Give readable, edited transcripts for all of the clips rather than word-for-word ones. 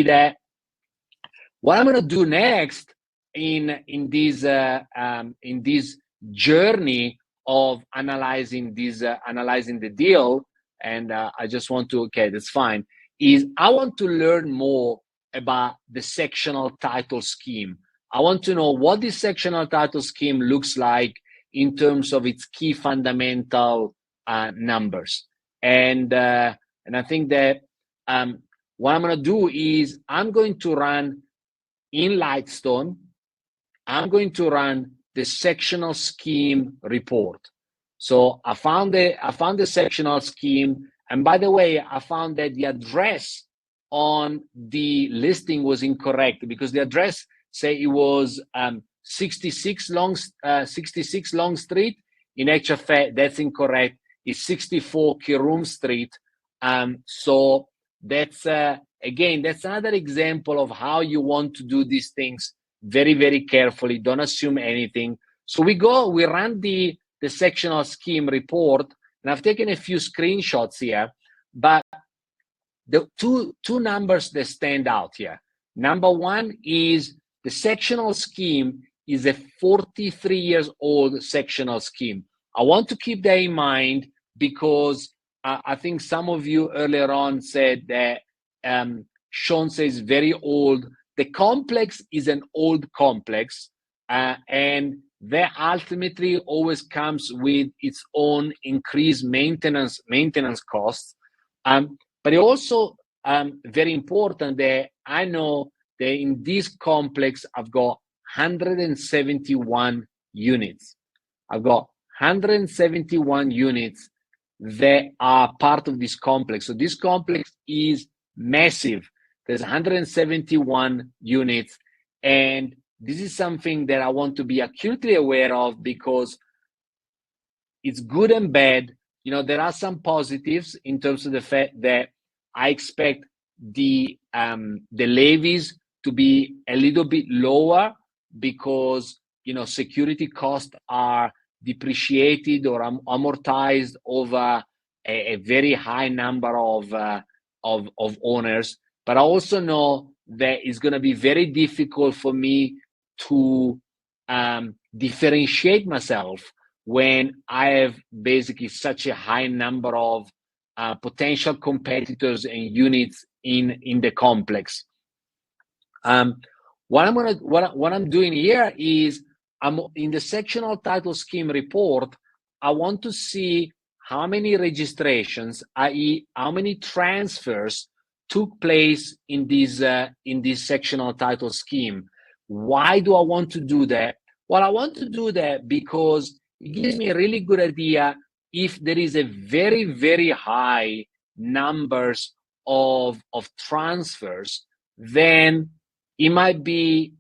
that what I'm going to do next in this journey of analyzing the deal, and I just want to, okay, that's fine, is I want to learn more about the sectional title scheme. I want to know what this sectional title scheme looks like in terms of its key fundamental numbers. And I think that what I'm going to do is I'm going to run in Lightstone, I'm going to run the sectional scheme report. So I found the sectional scheme, and by the way, I found that the address on the listing was incorrect, because the address say it was 66 Long Street. In actual fact, that's incorrect. It's 64 Kirum Street. So that's again, that's another example of how you want to do these things very, very carefully. Don't assume anything. So we run the sectional scheme report, and I've taken a few screenshots here, but the two numbers that stand out here. Number one is the sectional scheme is a 43 years old sectional scheme. I want to keep that in mind, because I think some of you earlier on said that Sean says very old. The complex is an old complex, and that ultimately always comes with its own increased maintenance costs. But it also very important that I know that in this complex I've got 171 units. I've got 171 units that are part of this complex. So this complex is massive. There's 171 units, and this is something that I want to be acutely aware of, because it's good and bad. You know, there are some positives in terms of the fact that I expect the levies to be a little bit lower, because, you know, security costs are depreciated or amortized over a very high number of owners. But I also know that it's going to be very difficult for me to differentiate myself when I have basically such a high number of potential competitors and units in the complex. What I'm doing here is, I'm in the sectional title scheme report. I want to see how many registrations, i.e., how many transfers took place in this sectional title scheme. Why do I want to do that? Well, I want to do that because it gives me a really good idea if there is a very, very high numbers of transfers, then it might be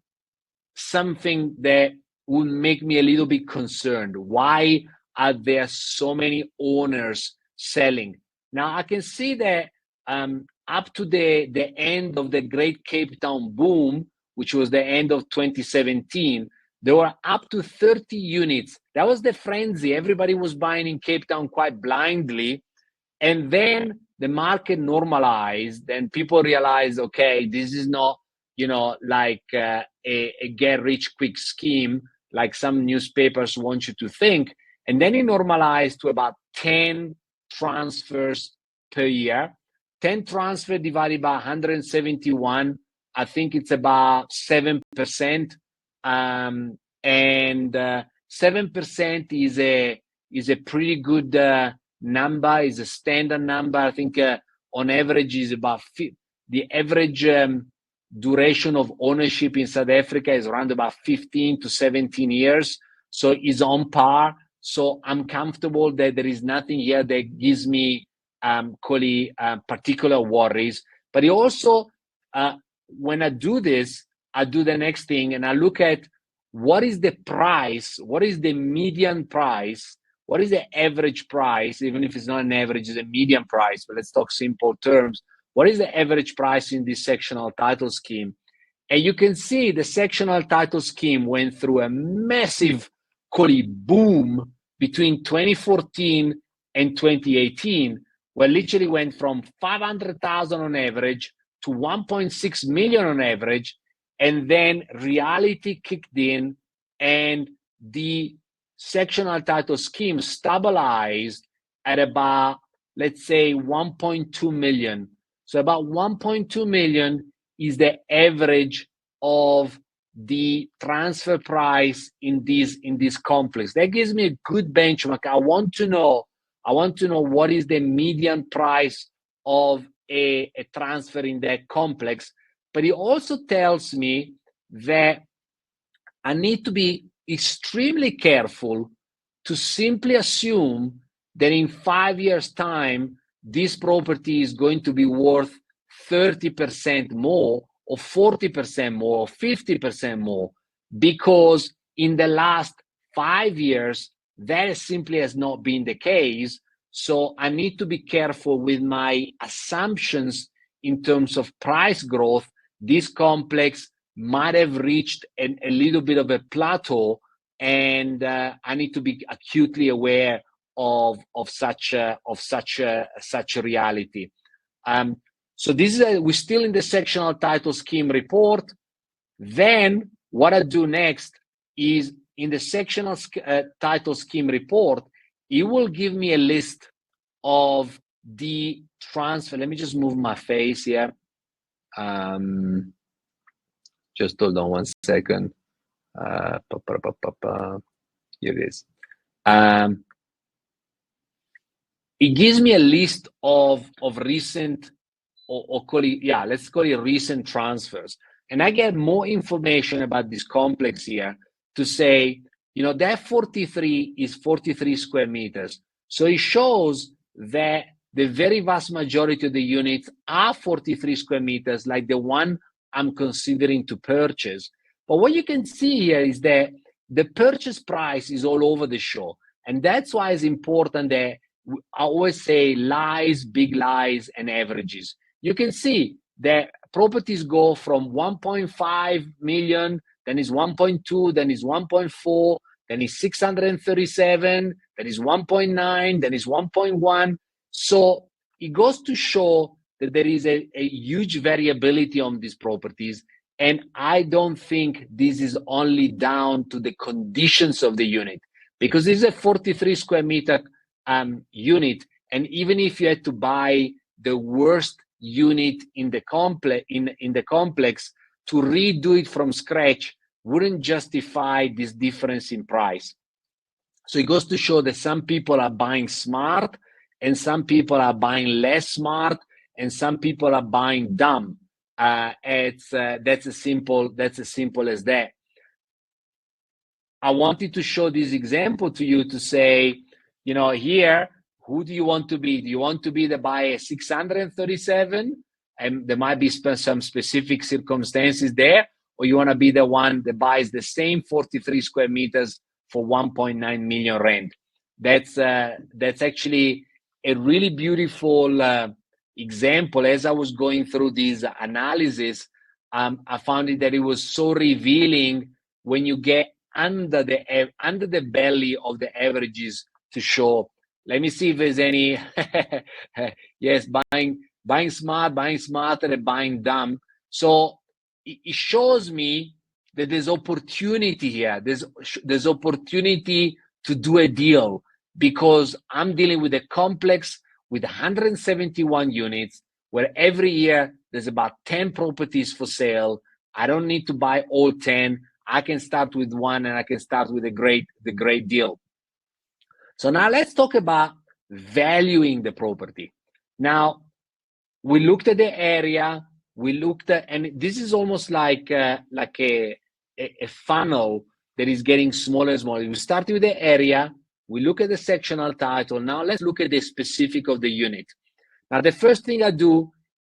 something that would make me a little bit concerned. Why are there so many owners selling? Now, I can see that up to the end of the Great Cape Town boom, which was the end of 2017, there were up to 30 units. That was the frenzy. Everybody was buying in Cape Town quite blindly. And then the market normalized and people realized, okay, this is not, like a get rich quick scheme like some newspapers want you to think. And then it normalized to about 10 transfers per year. 10 transfers divided by 171, I think it's about 7%. And 7% is a pretty good number, is a standard number. I think on average is about the average duration of ownership in South Africa is around about 15 to 17 years. So it's on par. So I'm comfortable that there is nothing here that gives me particular worries. But it also, when I do this, I do the next thing and I look at what is the price, what is the median price, what is the average price, even if it's not an average, it's a median price, but let's talk simple terms. What is the average price in this sectional title scheme? And you can see the sectional title scheme went through a massive boom between 2014 and 2018, where literally went from 500,000 on average to 1.6 million on average, and then reality kicked in and the sectional title scheme stabilized at about, let's say, 1.2 million. So about 1.2 million is the average of the transfer price in this complex. That gives me a good benchmark. I want to know what is the median price of a transfer in that complex. But it also tells me that I need to be extremely careful to simply assume that in 5 years' time, this property is going to be worth 30% more or 40% more or 50% more, because in the last 5 years, that simply has not been the case. So I need to be careful with my assumptions in terms of price growth. This complex might have reached a little bit of a plateau, and I need to be acutely aware of such a reality. So this is we're still in the sectional title scheme report. Then what I do next is in the sectional title scheme report, it will give me a list of the transfer. Let me just move my face here. Just hold on 1 second. Here it is. It gives me a list of recent, or call it, let's call it recent transfers. And I get more information about this complex here to say, that 43 is 43 square meters. So it shows that the very vast majority of the units are 43 square meters, like the one I'm considering to purchase. But what you can see here is that the purchase price is all over the show. And that's why it's important that I always say lies, big lies, and averages. You can see that properties go from 1.5 million, then is 1.2, then is 1.4, then is 637, then is 1.9, then is 1.1. So it goes to show that there is a huge variability on these properties. And I don't think this is only down to the conditions of the unit, because this is a 43 square meter unit. And even if you had to buy the worst unit in the complex, to redo it from scratch wouldn't justify this difference in price. So it goes to show that some people are buying smart, and some people are buying less smart, and some people are buying dumb. That's as simple as that. I wanted to show this example to you to say, here, who do you want to be? Do you want to be the buyer 637? And there might be some specific circumstances there, or you want to be the one that buys the same 43 square meters for 1.9 million rent. That's actually a really beautiful example. As I was going through this analysis, I found that it was so revealing when you get under the belly of the averages to show. Let me see if there's any. Yes, buying smart, buying smarter, and buying dumb. So it shows me that there's opportunity here. There's opportunity to do a deal, because I'm dealing with a complex with 171 units, where every year there's about 10 properties for sale. I don't need to buy all 10. I can start with one, and I can start with the great deal. So now let's talk about valuing the property. Now, we looked at the area, and this is almost like a funnel that is getting smaller and smaller. We start with the area, we look at the sectional title. Now let's look at the specific of the unit. Now, the first thing I do